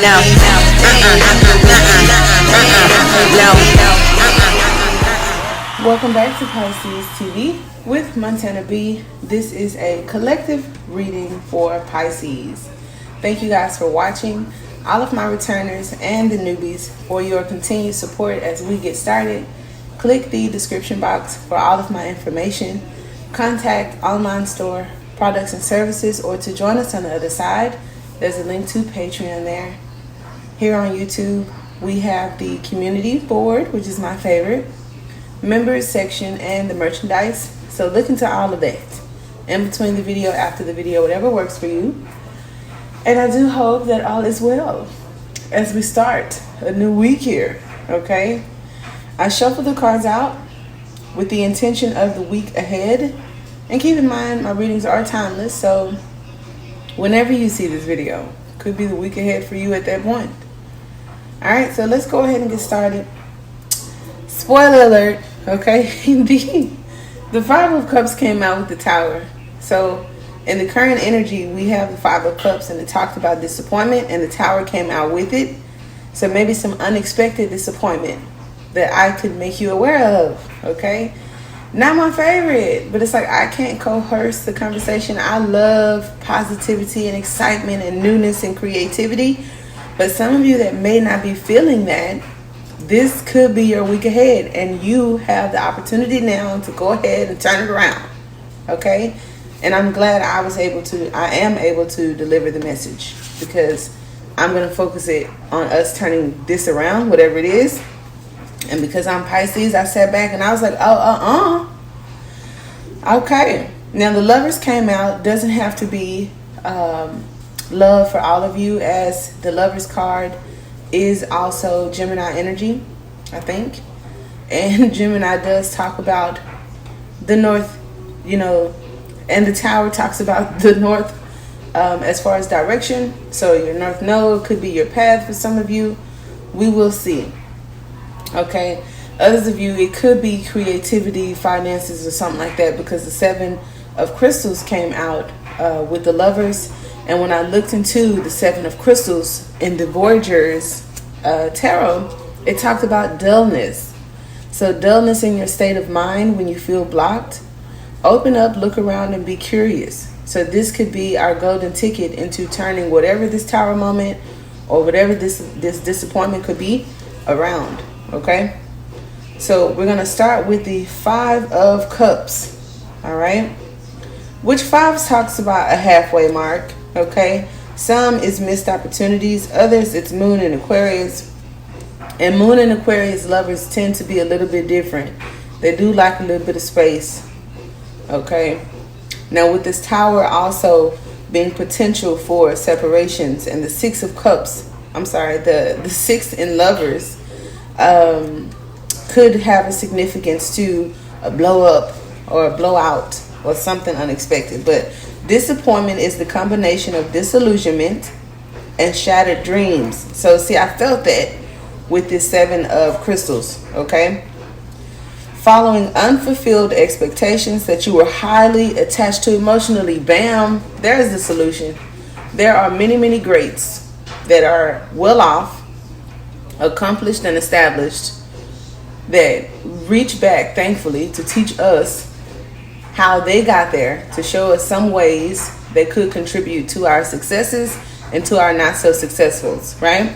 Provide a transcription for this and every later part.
Welcome back to Pisces TV with Montana B. This is a collective reading for Pisces. Thank you guys for watching, all of my returners and the newbies for your continued support as we get started. Click the description box for all of my information, contact, online store, products and services, or to join us on the other side. There's a link to Patreon there. Here on YouTube, we have the community board, which is my favorite, members section, and the merchandise. So look into all of that in between the video, after the video, whatever works for you. And I do hope that all is well as we start a new week here, okay? I shuffled the cards out with the intention of the week ahead. And keep in mind, my readings are timeless, so whenever you see this video, could be the week ahead for you at that point. All right, so let's go ahead and get started. Spoiler alert, okay? The Five of Cups came out with the Tower. So in the current energy, we have the Five of Cups, and it talked about disappointment, and the Tower came out with it. So maybe some unexpected disappointment that I could make you aware of, okay? Not my favorite, but it's like I can't coerce the conversation. I love positivity and excitement and newness and creativity. But some of you that may not be feeling that, this could be your week ahead, and you have the opportunity now to go ahead and turn it around, okay? And I'm glad I am able to deliver the message, because I'm going to focus it on us turning this around, whatever it is. And because I'm Pisces, I sat back and I was like, okay. Now the Lovers came out. Doesn't have to be love for all of you, as the Lovers card is also Gemini energy, I think. And Gemini does talk about the North, and the Tower talks about the North as far as direction. So your North Node could be your path for some of you. We will see. Okay. Others of you, it could be creativity, finances, or something like that, because the Seven of Crystals came out with the Lovers. And when I looked into the Seven of Crystals in the Voyager's tarot, it talked about dullness. So dullness in your state of mind when you feel blocked. Open up, look around, and be curious. So this could be our golden ticket into turning whatever this Tower moment or whatever this disappointment could be around. Okay? So we're going to start with the Five of Cups. All right? Which five talks about a halfway mark. Okay? Some is missed opportunities. Others, it's Moon and Aquarius. And Moon and Aquarius lovers tend to be a little bit different. They do like a little bit of space. Okay? Now with this Tower also being potential for separations, and the Six of Cups, the Six in Lovers, could have a significance to a blow up or a blowout or something unexpected. But disappointment is the combination of disillusionment and shattered dreams. So see, I felt that with this Seven of Crystals, okay? Following unfulfilled expectations that you were highly attached to emotionally. Bam, there's the solution. There are many, many greats that are well off, accomplished and established, that reach back, thankfully, to teach us how they got there, to show us some ways that could contribute to our successes and to our not so successfuls, right?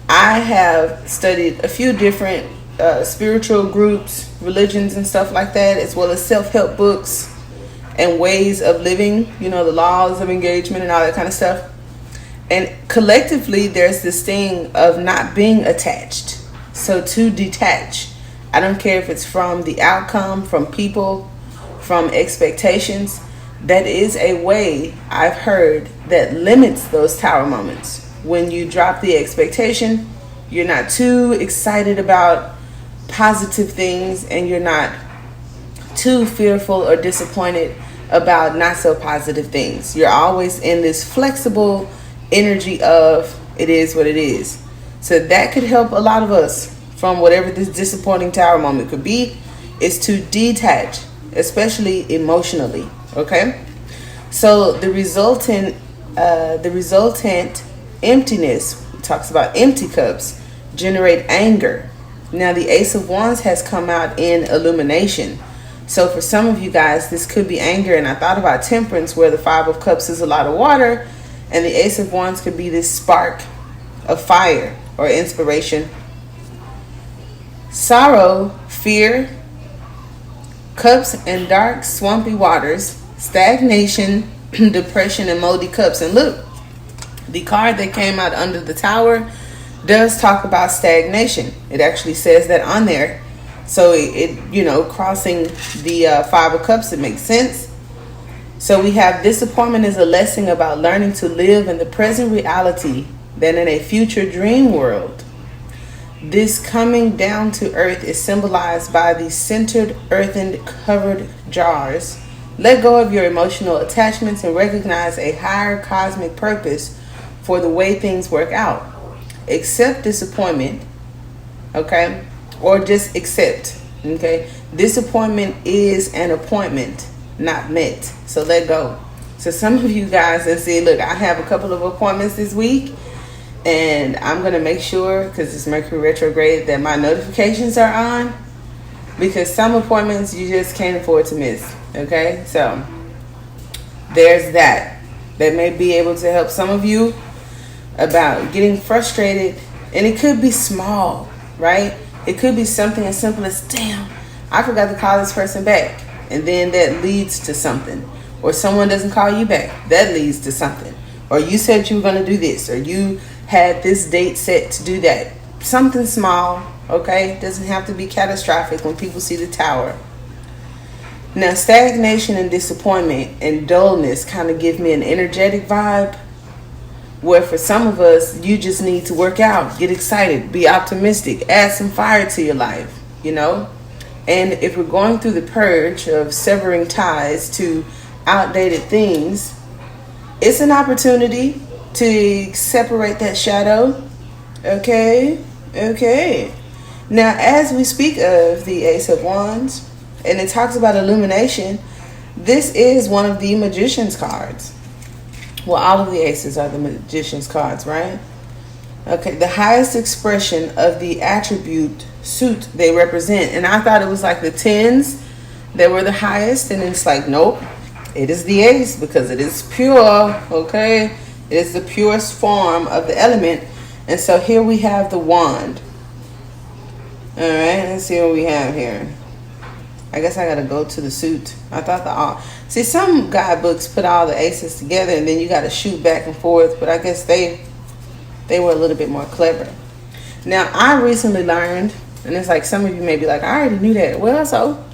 I have studied a few different spiritual groups, religions and stuff like that, as well as self-help books and ways of living, the laws of engagement and all that kind of stuff. And collectively, there's this thing of not being attached. So to detach, I don't care if it's from the outcome, from people, from expectations. That is a way, I've heard, that limits those Tower moments. When you drop the expectation, you're not too excited about positive things, and you're not too fearful or disappointed about not so positive things. You're always in this flexible energy of it is what it is. So that could help a lot of us from whatever this disappointing Tower moment could be, is to detach, especially emotionally. Okay, so the resultant emptiness talks about empty cups generate anger. Now the Ace of Wands has come out in illumination. So for some of you guys, this could be anger. And I thought about Temperance, where the Five of Cups is a lot of water, and the Ace of Wands could be this spark of fire or inspiration. Sorrow, fear, cups and dark, swampy waters, stagnation, depression, and moldy cups. And look, the card that came out under the Tower does talk about stagnation. It actually says that on there. So it crossing the Five of Cups, it makes sense. So we have disappointment is a lesson about learning to live in the present reality than in a future dream world. This coming down to earth is symbolized by the centered earthen covered jars. Let go of your emotional attachments and recognize a higher cosmic purpose for the way things work out. Accept disappointment, okay? Or just accept, okay? Disappointment is an appointment not met. So let go. So some of you guys that say, look, I have a couple of appointments this week, and I'm going to make sure, because it's Mercury retrograde, that my notifications are on, because some appointments you just can't afford to miss, okay? So there's that. That may be able to help some of you about getting frustrated. And it could be small, right? It could be something as simple as, damn, I forgot to call this person back. And then that leads to something. Or someone doesn't call you back. That leads to something. Or you said you were going to do this. Or you had this date set to do that. Something small, okay? It doesn't have to be catastrophic when people see the Tower. Now, stagnation and disappointment and dullness kind of give me an energetic vibe, where for some of us, you just need to work out, get excited, be optimistic, add some fire to your life, And if we're going through the purge of severing ties to outdated things, it's an opportunity to separate that shadow. Okay. Now, as we speak of the Ace of Wands, and it talks about illumination, this is one of the Magician's cards. Well, all of the aces are the Magician's cards, right? Okay, the highest expression of the attribute suit they represent. And I thought it was like the tens that were the highest, and it's like, nope, it is the ace, because it is pure, okay? It is the purest form of the element. And so here we have the wand. All right, let's see what we have here. I guess I got to go to the suit. I thought see, some guidebooks put all the aces together and then you got to shoot back and forth, but I guess they were a little bit more clever. Now, I recently learned, and it's like some of you may be like, I already knew that. Well, so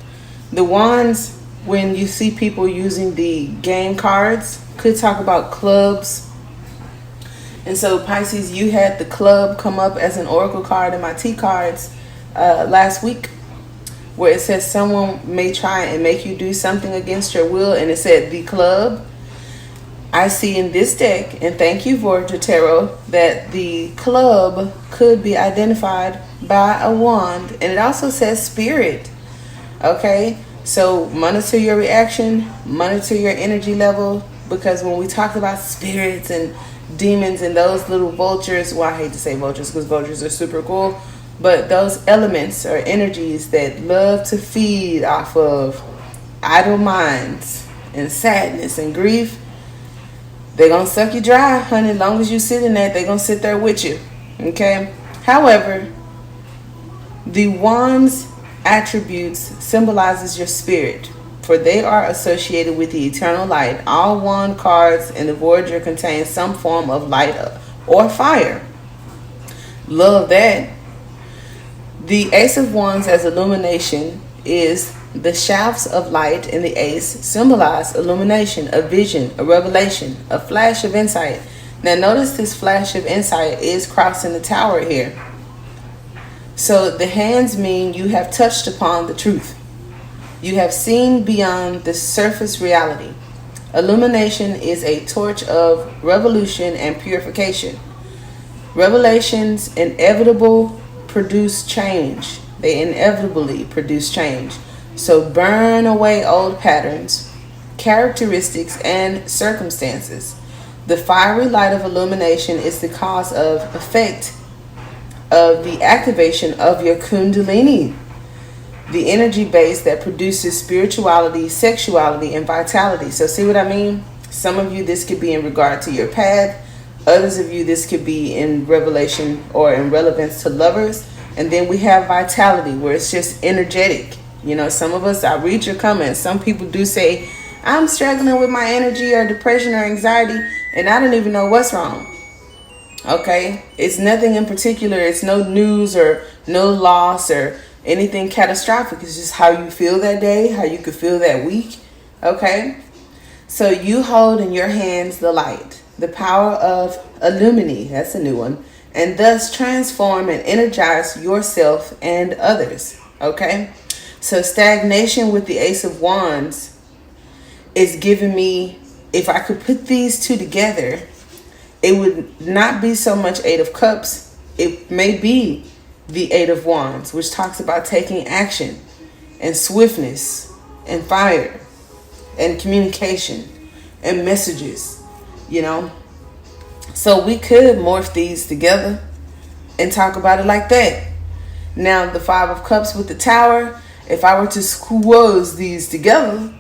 the wands, when you see people using the game cards, could talk about clubs. And so Pisces, you had the club come up as an oracle card in my T cards last week, where it says someone may try and make you do something against your will, and it said the club. I see in this deck, and thank you, Voyager Tarot, that the club could be identified by a wand, and it also says spirit. Okay, so monitor your reaction, monitor your energy level, because when we talk about spirits and demons and those little vultures, well, I hate to say vultures because vultures are super cool, but those elements or energies that love to feed off of idle minds and sadness and grief, they're going to suck you dry, honey. As long as you sit in that, they're going to sit there with you. Okay? However, the wand's attributes symbolizes your spirit, for they are associated with the eternal light. All wand cards in the Voyager contain some form of light or fire. Love that. The Ace of Wands as illumination is the shafts of light in the ace symbolize illumination, a vision, a revelation, a flash of insight. Now notice this flash of insight is crossing the tower here. So the hands mean you have touched upon the truth. You have seen beyond the surface reality. Illumination is a torch of revolution and purification. Revelations inevitable produce change. They inevitably produce change. So burn away old patterns, characteristics, and circumstances. The fiery light of illumination is the cause of effect of the activation of your kundalini, the energy base that produces spirituality, sexuality, and vitality. So see what I mean? Some of you, this could be in regard to your path. Others of you, this could be in revelation or in relevance to lovers. And then we have vitality, where it's just energetic. You know, some of us, I read your comments. Some people do say, I'm struggling with my energy or depression or anxiety, and I don't even know what's wrong. Okay? It's nothing in particular. It's no news or no loss or anything catastrophic. It's just how you feel that day, how you could feel that week. Okay? So you hold in your hands the light, the power of Illumini. That's a new one. And thus transform and energize yourself and others. Okay? So stagnation with the Ace of Wands is giving me, if I could put these two together, it would not be so much Eight of Cups. It may be the Eight of Wands, which talks about taking action and swiftness and fire and communication and messages, you know. So we could morph these together and talk about it like that. Now, the Five of Cups with the Tower, if I were to squeeze these together,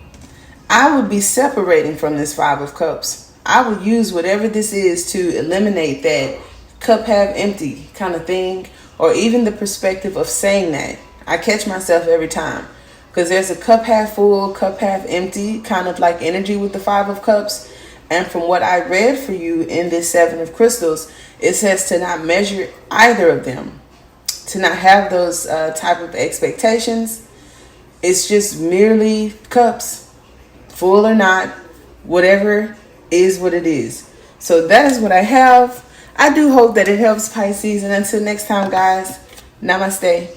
I would be separating from this Five of Cups. I would use whatever this is to eliminate that cup half empty kind of thing, or even the perspective of saying that. I catch myself every time, because there's a cup half full, cup half empty kind of like energy with the Five of Cups. And from what I read for you in this Seven of Crystals, it says to not measure either of them, to not have those type of expectations. It's just merely cups, full or not, whatever is what it is. So that is what I have. I do hope that it helps, Pisces. And until next time, guys, namaste.